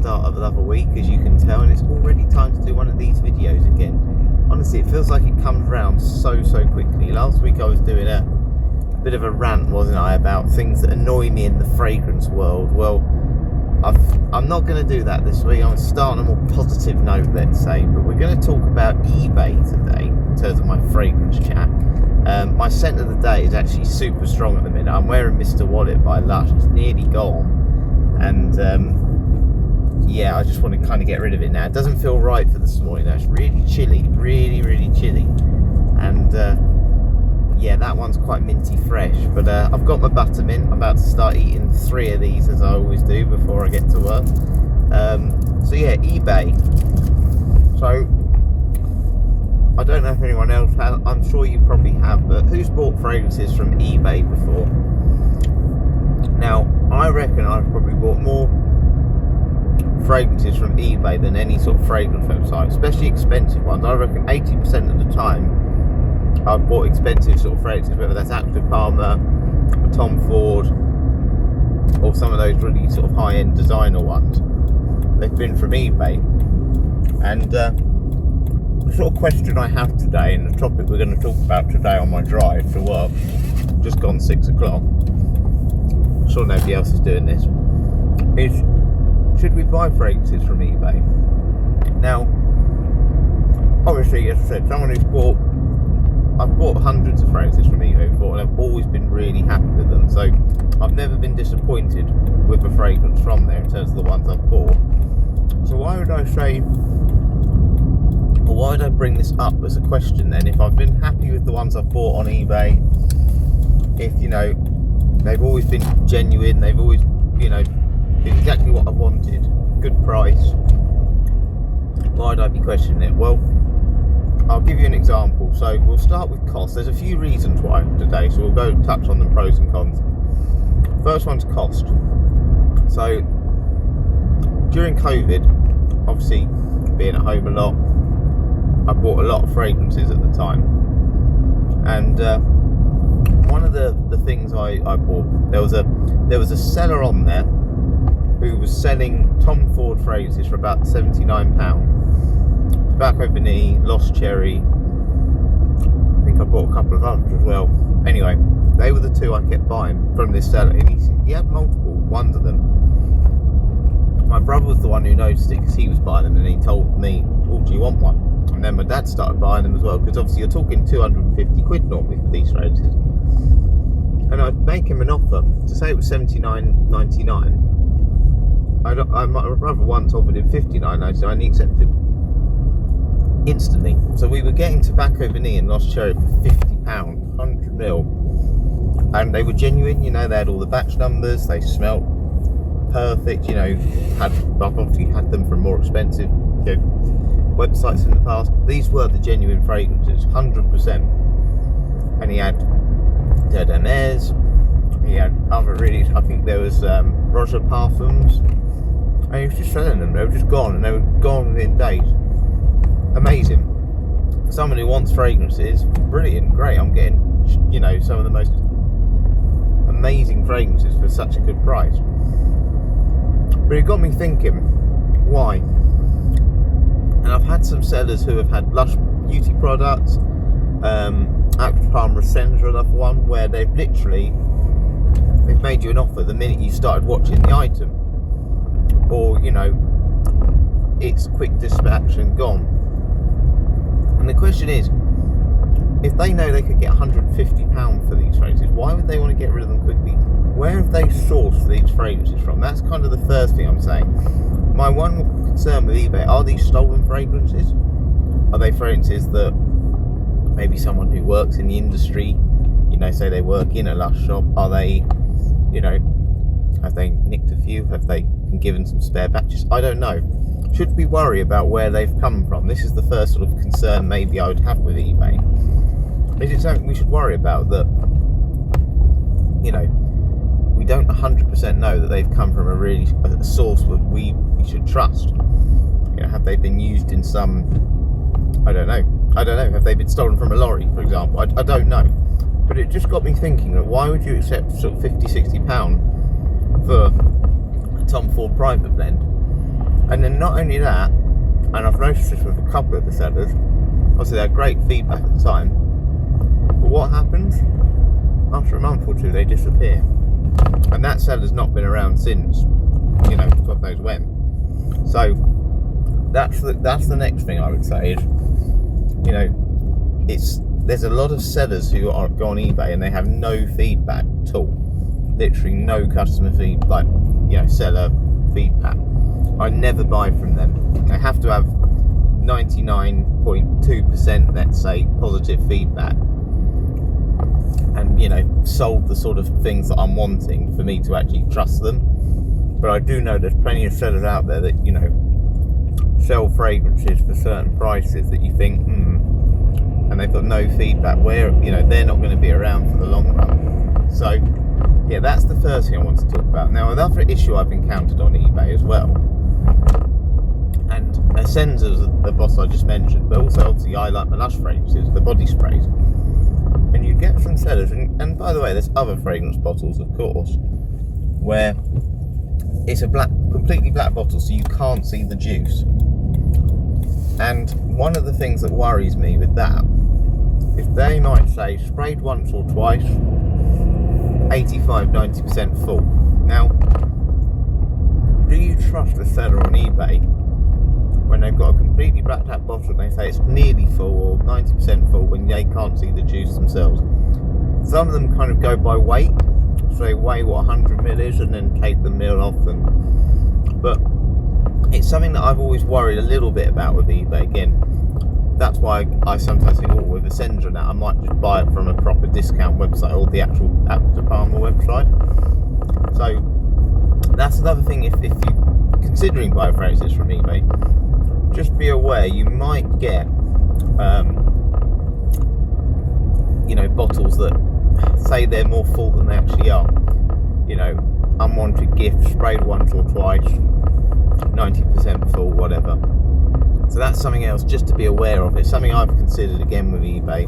start of another week, as you can tell, and it's already time to do one of these videos again. Honestly, it feels like it comes around so quickly. Last week I was doing a bit of a rant, wasn't I, about things that annoy me in the fragrance world. Well, I'm not going to do that this week. I'm going to start on a more positive note, let's say, but we're going to talk about eBay today in terms of my fragrance chat. My scent of the day is actually super strong at the minute. I'm wearing Mr. Wallet by Lush. It's nearly gone, and yeah, I just want to kind of get rid of it now. It doesn't feel right for this morning. It's really chilly, really chilly, and yeah, that one's quite minty fresh. But I've got my buttermint. I'm about to start eating 3 of these, as I always do before I get to work. So yeah, eBay. So I don't know if anyone else has. I'm sure you probably have, but who's bought fragrances from eBay before? Now, I reckon I've probably bought more fragrances from eBay than any sort of fragrance website, especially expensive ones. I reckon 80% of the time I've bought expensive sort of fragrances, whether that's Active Palmer, Tom Ford, or some of those really sort of high-end designer ones. They've been from eBay. And the sort of question I have today, and the topic we're going to talk about today on my drive to work, just gone 6 o'clock, I'm sure nobody else is doing this, is should we buy fragrances from eBay? Now, obviously, as I said, someone who's I've bought hundreds of fragrances from eBay before, and I've always been really happy with them, so I've never been disappointed with a fragrance from there in terms of the ones I've bought. So why would I say, or why would I bring this up as a question then, if I've been happy with the ones I've bought on eBay, if, you know, they've always been genuine, they've always, you know, been exactly what I wanted, good price, why would I be questioning it? Well, I'll give you an example. So we'll start with cost. There's a few reasons why today, so we'll go touch on the pros and cons. First one's cost. So during COVID, obviously being at home a lot, I bought a lot of fragrances at the time, and one of the things I bought, there was a seller on there who was selling Tom Ford fragrances for about £79. Tobacco Vanille, Lost Cherry, I think I bought a couple of others as well. Anyway, they were the 2 I kept buying from this seller, and he had multiple ones of them. My brother was the one who noticed it because he was buying them, and he told me, oh, do you want one? And then my dad started buying them as well, because obviously you're talking 250 quid normally for these fragrances. And I'd make him an offer to say it was £79.99. My brother once offered him £59.99, and he accepted instantly. So we were getting Tobacco Vanille and Lost Cherry for £50, 100ml, and they were genuine. You know, they had all the batch numbers, they smelt perfect. You know, I've obviously had them from more expensive, you know, websites in the past. These were the genuine fragrances, 100%. And he had Dior Hermes, he had other really, I think there was Roger Parfums, and he was just selling them. They were just gone, and they were gone within days. Amazing. For someone who wants fragrances, brilliant, great. I'm getting, you know, some of the most amazing fragrances for such a good price. But it got me thinking, why? And I've had some sellers who have had Lush beauty products, Active Palmer Essenza, another one, where they've made you an offer the minute you started watching the item, or, you know, it's quick dispatch and gone. And the question is, if they know they could get £150 for these fragrances, why would they want to get rid of them quickly? Where have they sourced these fragrances from? That's kind of the first thing I'm saying. My one concern with eBay, are these stolen fragrances? Are they fragrances that maybe someone who works in the industry, you know, say they work in a Lush shop, are they, you know, have they nicked a few? Have they been given some spare batches? I don't know. Should we worry about where they've come from? This is the first sort of concern maybe I would have with eBay. Is it something we should worry about, that, you know, we don't 100% know that they've come from a source that we should trust? You know, have they been used in some, I don't know, have they been stolen from a lorry, for example? I don't know. But it just got me thinking, that why would you accept sort of £50, £60 for a Tom Ford private blend And then not only that, and I've noticed this with a couple of the sellers, obviously they had great feedback at the time, but what happens? After a month or two, they disappear. And that seller's not been around since, God knows when. So that's the next thing I would say is, there's a lot of sellers who go on eBay and they have no feedback at all. Literally no customer feedback, seller feedback. I never buy from them. They have to have 99.2%, let's say, positive feedback, and sold the sort of things that I'm wanting for me to actually trust them. But I do know there's plenty of sellers out there that sell fragrances for certain prices that you think and they've got no feedback, where they're not going to be around for the long run. So yeah, that's the first thing I want to talk about. Now, another issue I've encountered on eBay as well, and Essenza's the boss I just mentioned, but also obviously I like my Lush fragrances, the body sprays. And you get some sellers, and by the way, there's other fragrance bottles, of course, where it's a completely black bottle, so you can't see the juice. And one of the things that worries me with that is they might say sprayed once or twice, 85-90% full. Now, do you trust a seller on eBay when they've got a completely blacked out bottle and they say it's nearly full or 90% full when they can't see the juice themselves? Some of them kind of go by weight, so they weigh what 100 ml is and then take the mil off them. But it's something that I've always worried a little bit about with eBay. Again, that's why I sometimes think, with Essenza now, I might just buy it from a proper discount website or the actual Acqua di Parma website. So that's another thing. If you're considering buying fragrances from eBay, just be aware you might get bottles that say they're more full than they actually are. Unwanted gift, sprayed once or twice, 90% full, whatever. So that's something else just to be aware of. It's something I've considered again with eBay.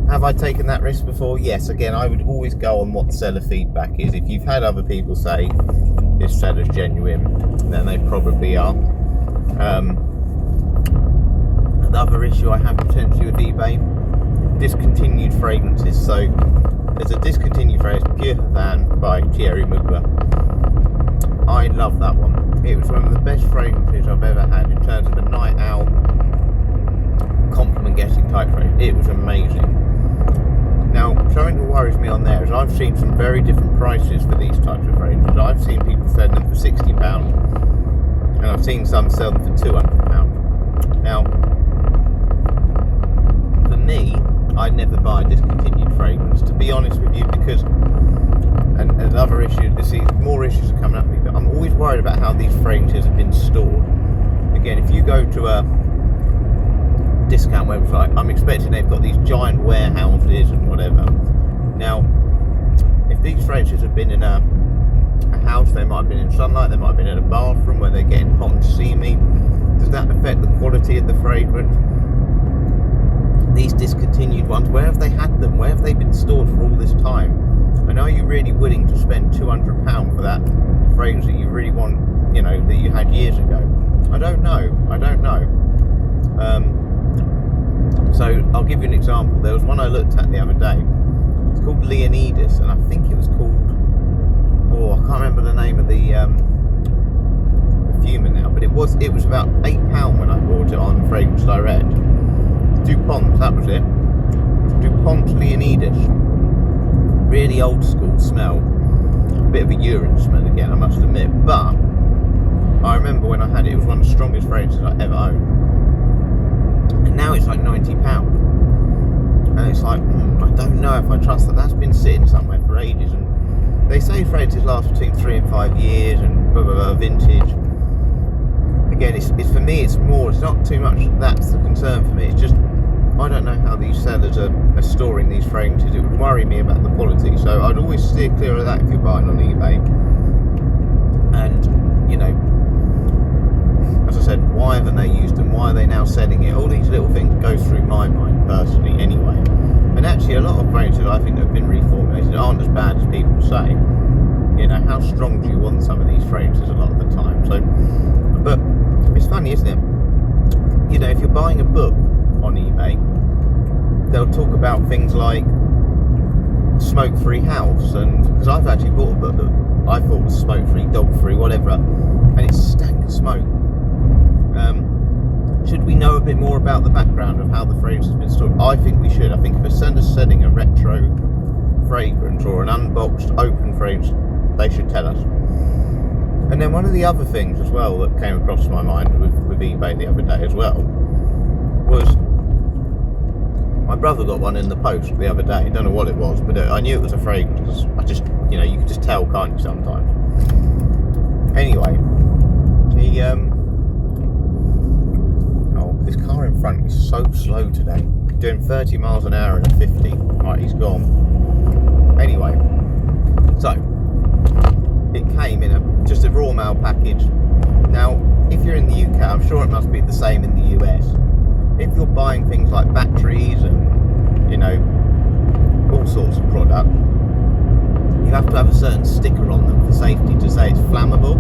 Have I taken that risk before? Yes. Again, I would always go on what seller feedback is. If you've had other people say this seller's genuine, then they probably are. Another issue I have potentially with eBay, discontinued fragrances. So there's a discontinued fragrance, Pure Havane by Thierry Mugler. I love that one. It was one of the best fragrances I've ever had in terms of a night out, compliment getting type fragrance. It was amazing. Now, something that worries me on there is I've seen some very different prices for these types of fragrances. I've seen people selling them for £60, and I've seen some sell them for £200. Now, for me, I never buy discontinued fragrance, to be honest with you, because, and another issue, more issues are coming up with me, but I'm always worried about how these fragrances have been stored. Again, if you go to a discount website, I'm expecting they've got these giant warehouses and whatever. Now, if these fragrances have been in a house, they might have been in sunlight, they might have been in a bathroom where they're getting hot and steamy, does that affect the quality of the fragrance? These discontinued ones, where have they had them? Where have they been stored for all this time? And are you really willing to spend £200 for that fragrance that you really want, that you had years ago? I don't know. So I'll give you an example. There was one I looked at the other day. It's called Leonidas, and I think it was called, I can't remember the name of the perfumer now, but it was about £8 when I bought it on Fragrance Direct. DuPont, that was it. DuPont Leonidas. Really old school smell. A bit of a urine smell again, I must admit. But I remember when I had it, it was one of the strongest fragrances I ever owned. And now it's like £90. And it's like, I don't know if I trust that. That's been sitting somewhere for ages. And they say fragrances last between 3 and 5 years and blah, blah, blah, vintage. Again, it's for me, it's not too much that's the concern for me. It's just, I don't know how these sellers are storing these fragrances. It would worry me about the quality, so I'd always steer clear of that if you're buying on eBay. And, as I said, why haven't they used them? Why are they now selling it? All these little things go through my mind personally anyway. And actually a lot of fragrances I think that have been reformulated aren't as bad as people say. You know, how strong do you want some of these fragrances a lot of the time? So, but it's funny, isn't it? You know, if you're buying a book on eBay, they'll talk about things like smoke-free house, and because I've actually bought a book that I thought was smoke-free, dog-free, whatever, and it's stank of smoke. Should we know a bit more about the background of how the fragrance has been stored? I think we should. I think if a sender's selling a retro fragrance or an unboxed open fragrance, they should tell us. And then one of the other things as well that came across my mind with eBay the other day as well was my brother got one in the post the other day. I don't know what it was, but I knew it was a fragrance. I just, you know, you can just tell, can't you, sometimes. Anyway, he this car in front is so slow today. Doing 30 miles an hour in a 50. Right, he's gone. Anyway, so it came in just a raw mail package. Now, if you're in the UK, I'm sure it must be the same in the US. If you're buying things like batteries and, you know, all sorts of products, you have to have a certain sticker on them for safety to say it's flammable.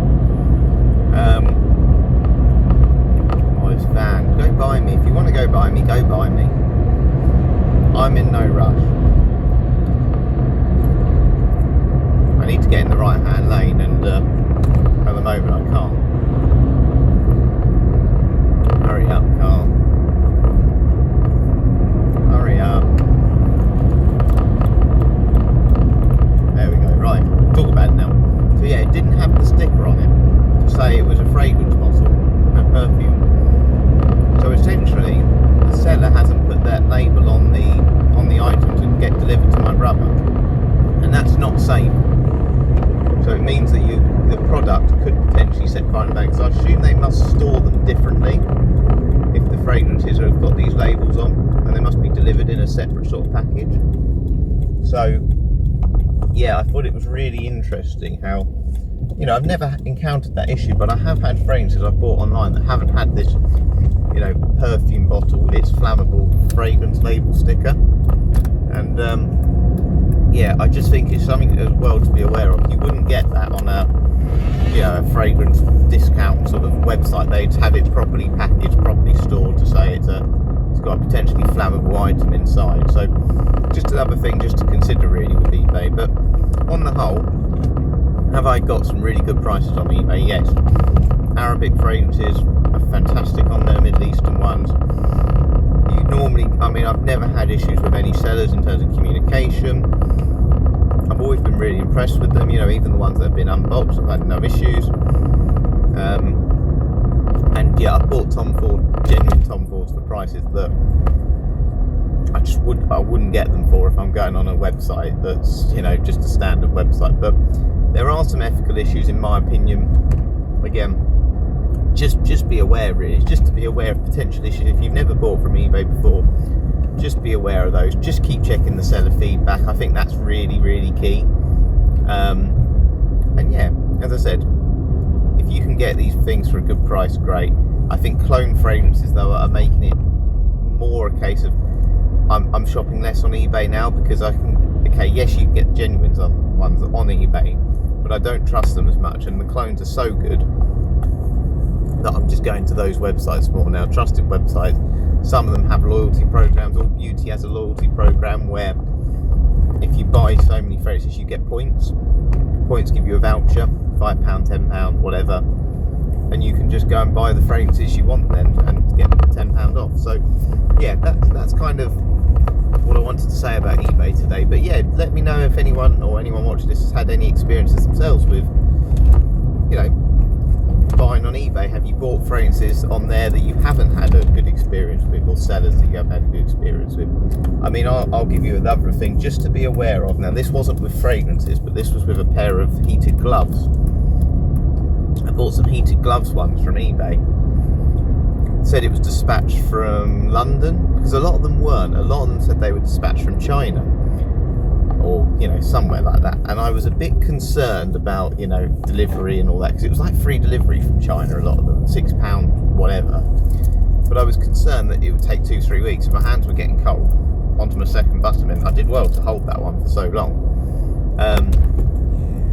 This van, go buy me. If you want to go buy me, go buy me. I'm in no rush. I need to get in the right hand lane, and at the moment I can't. Hurry up, car. Hurry up. There we go, right. Talk about it now. So yeah, it didn't have the sticker on it to say it was a fragrance bottle, a perfume. So essentially, the seller hasn't put that label on the item to get delivered to my brother, and that's not safe. So it means that the product could potentially set fire to banks. So I assume they must store them differently if the fragrances have got these labels on, and they must be delivered in a separate sort of package. So yeah, I thought it was really interesting how, you know, I've never encountered that issue, but I have had fragrances I've bought online that haven't had this, you know, perfume bottle, it's flammable fragrance label sticker. And yeah, I just think it's something as well to be aware of. You wouldn't get that on a, you know, a fragrance discount sort of website. They'd have it properly packaged, properly stored to say it's got a potentially flammable item inside. So just another thing just to consider really with eBay. But on the whole, have I got some really good prices on eBay? Yes. Arabic fragrances are fantastic on there, Middle Eastern ones. You normally, I mean, I've never had issues with any sellers in terms of communication. I've always been really impressed with them, you know, even the ones that have been unboxed, I've had no issues. And yeah, I bought genuine Tom Fords for prices that I wouldn't get them for if I'm going on a website that's, you know, just a standard website. But there are some ethical issues in my opinion. Again, just be aware really, just to be aware of potential issues. If you've never bought from eBay before, just be aware of those. Just keep checking the seller feedback. I think that's really, really key. And yeah, as I said, if you can get these things for a good price, great. I think clone fragrances though are making it more a case of I'm shopping less on eBay now, because I can, okay, yes, you can get genuine ones on eBay, but I don't trust them as much, and the clones are so good that I'm just going to those websites more now, trusted websites. Some of them have loyalty programs. All Beauty has a loyalty program where if you buy so many fragrances you get points. Points give you a voucher, £5, £10, whatever, and you can just go and buy the fragrances you want then and get £10 off. So yeah, that's kind of what I wanted to say about eBay today. But yeah, let me know if anyone watching this has had any experiences themselves with, you know, buying on eBay. Have you bought fragrances on there that you haven't had a good experience with, or sellers that you haven't had a good experience with? I mean, I'll give you another thing just to be aware of. Now, this wasn't with fragrances, but this was with a pair of heated gloves. I bought some heated gloves once from eBay. It said it was dispatched from London, because a lot of them weren't. A lot of them said they were dispatched from China, or, you know, somewhere like that. And I was a bit concerned about, you know, delivery and all that, because it was like free delivery from China, a lot of them, £6 whatever. But I was concerned that it would take 2-3 weeks. My hands were getting cold onto my second button, and I did well to hold that one for so long.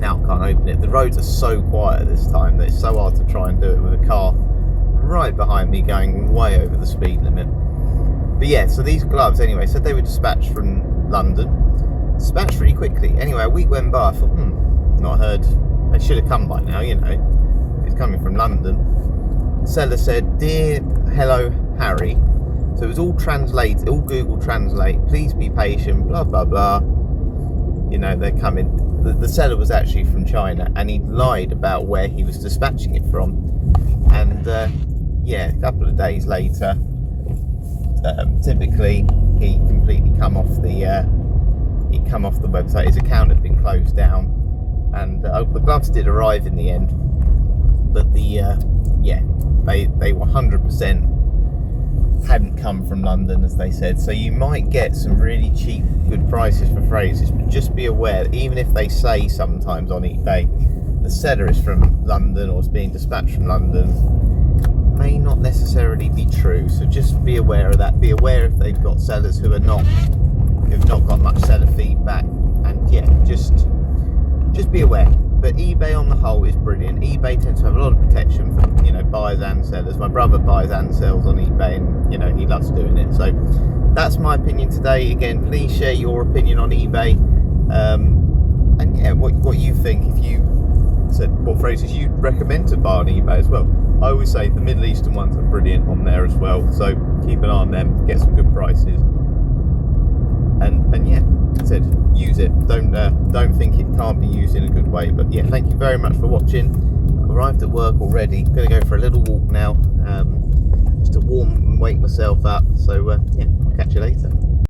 now I can't open it. The roads are so quiet this time that it's so hard to try and do it with a car right behind me going way over the speed limit. But yeah, so these gloves anyway said they were dispatched from London, dispatched really quickly. Anyway, a week went by. I thought, not heard. They should have come by now, you know. It's coming from London. The seller said, "Dear hello Harry." So it was all translated, all Google Translate. Please be patient. Blah blah blah. You know, they're coming. The seller was actually from China, and he lied about where he was dispatching it from. And yeah, a couple of days later, typically he completely come off the website. His account had been closed down, and the gloves did arrive in the end. But yeah, they were 100% hadn't come from London, as they said. So you might get some really cheap, good prices for phrases, but just be aware that even if they say sometimes on eBay the seller is from London or is being dispatched from London, may not necessarily be true. So just be aware of that. Be aware if they've got sellers who've not got much seller feedback, and yeah, just be aware. But eBay on the whole is brilliant. eBay tends to have a lot of protection for, you know, buyers and sellers. My brother buys and sells on eBay, and you know, he loves doing it. So that's my opinion today. Again, please share your opinion on eBay, and yeah, what you think. If you said what phrases you'd recommend to buy on eBay as well. I always say the Middle Eastern ones are brilliant on there as well. So keep an eye on them, get some good prices, and yeah. Said use it. Don't think it can't be used in a good way. But yeah, thank you very much for watching. Arrived at work already. Gonna go for a little walk now, just to warm and wake myself up. So yeah, I'll catch you later.